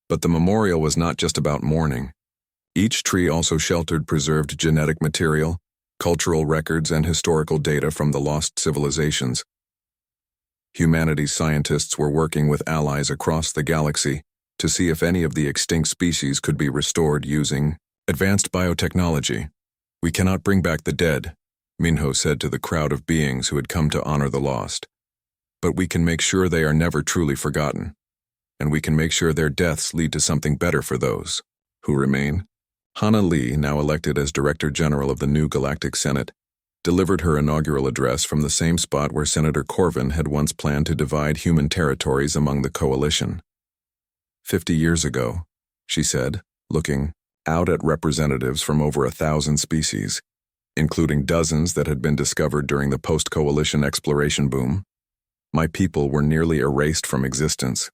But the memorial was not just about mourning. Each tree also sheltered preserved genetic material, cultural records, and historical data from the lost civilizations. Humanity's scientists were working with allies across the galaxy to see if any of the extinct species could be restored using advanced biotechnology. "We cannot bring back the dead," Min-Ho said to the crowd of beings who had come to honor the lost. "But we can make sure they are never truly forgotten, and we can make sure their deaths lead to something better for those who remain." Hana Lee, now elected as Director General of the new Galactic Senate, delivered her inaugural address from the same spot where Senator Corvin had once planned to divide human territories among the coalition. 50 years ago, she said, looking out at representatives from over 1,000 species, including dozens that had been discovered during the post-coalition exploration boom, my people were nearly erased from existence.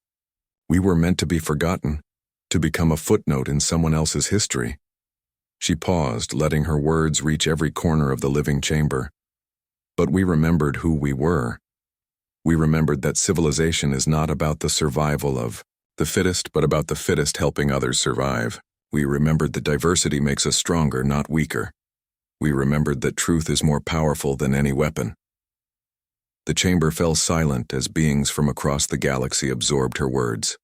We were meant to be forgotten, to become a footnote in someone else's history. She paused, letting her words reach every corner of the living chamber. But we remembered who we were. We remembered that civilization is not about the survival of the fittest, but about the fittest helping others survive. We remembered that diversity makes us stronger, not weaker. We remembered that truth is more powerful than any weapon. The chamber fell silent as beings from across the galaxy absorbed her words.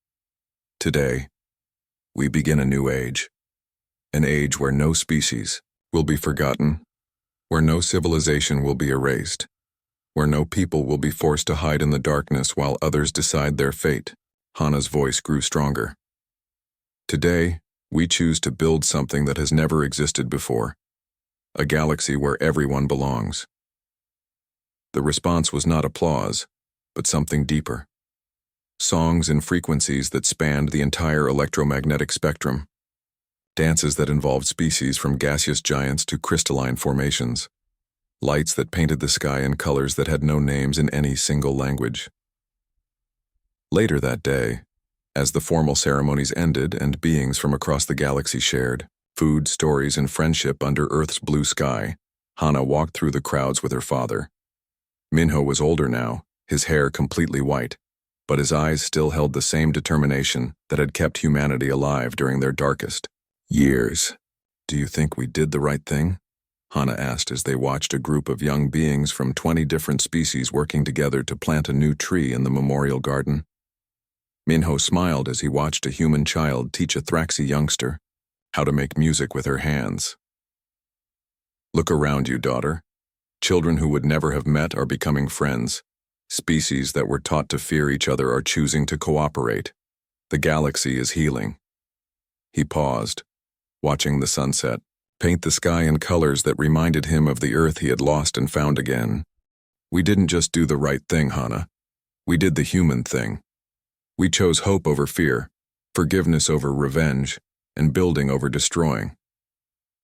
Today, we begin a new age. An age where no species will be forgotten, where no civilization will be erased, where no people will be forced to hide in the darkness while others decide their fate. Hana's voice grew stronger. Today, we choose to build something that has never existed before. A galaxy where everyone belongs. The response was not applause, but something deeper. Songs and frequencies that spanned the entire electromagnetic spectrum. Dances that involved species from gaseous giants to crystalline formations. Lights that painted the sky in colors that had no names in any single language. Later that day, as the formal ceremonies ended and beings from across the galaxy shared food, stories, and friendship under Earth's blue sky, Hana walked through the crowds with her father. Min-Ho was older now, his hair completely white, but his eyes still held the same determination that had kept humanity alive during their darkest years. "Do you think we did the right thing?" Hana asked as they watched a group of young beings from 20 different species working together to plant a new tree in the memorial garden. Min-Ho smiled as he watched a human child teach a Thraxi youngster how to make music with her hands. "Look around you, daughter. Children who would never have met are becoming friends. Species that were taught to fear each other are choosing to cooperate. The galaxy is healing." He paused, watching the sunset paint the sky in colors that reminded him of the Earth he had lost and found again. "We didn't just do the right thing, Hana. We did the human thing. We chose hope over fear, forgiveness over revenge, and building over destroying."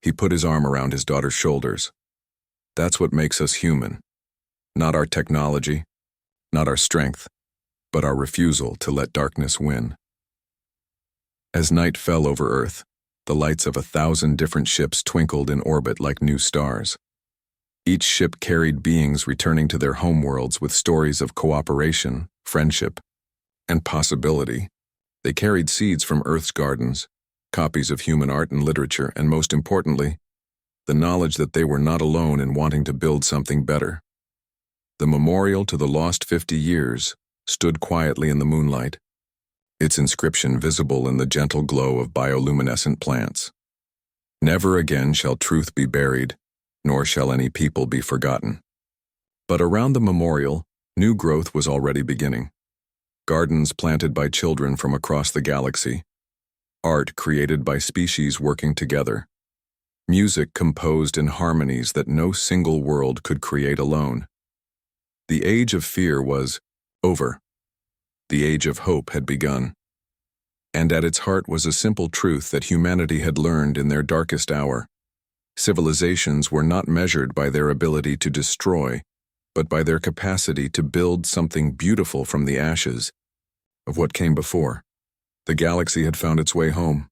He put his arm around his daughter's shoulders. "That's what makes us human. Not our technology, not our strength, but our refusal to let darkness win." As night fell over Earth, the lights of 1,000 different ships twinkled in orbit like new stars. Each ship carried beings returning to their homeworlds with stories of cooperation, friendship, and possibility. They carried seeds from Earth's gardens, copies of human art and literature, and most importantly, the knowledge that they were not alone in wanting to build something better. The memorial to the lost 50 years stood quietly in the moonlight, its inscription visible in the gentle glow of bioluminescent plants. Never again shall truth be buried, nor shall any people be forgotten. But around the memorial, new growth was already beginning. Gardens planted by children from across the galaxy, art created by species working together, music composed in harmonies that no single world could create alone. The age of fear was over. The age of hope had begun. And at its heart was a simple truth that humanity had learned in their darkest hour. Civilizations were not measured by their ability to destroy, but by their capacity to build something beautiful from the ashes of what came before. The galaxy had found its way home.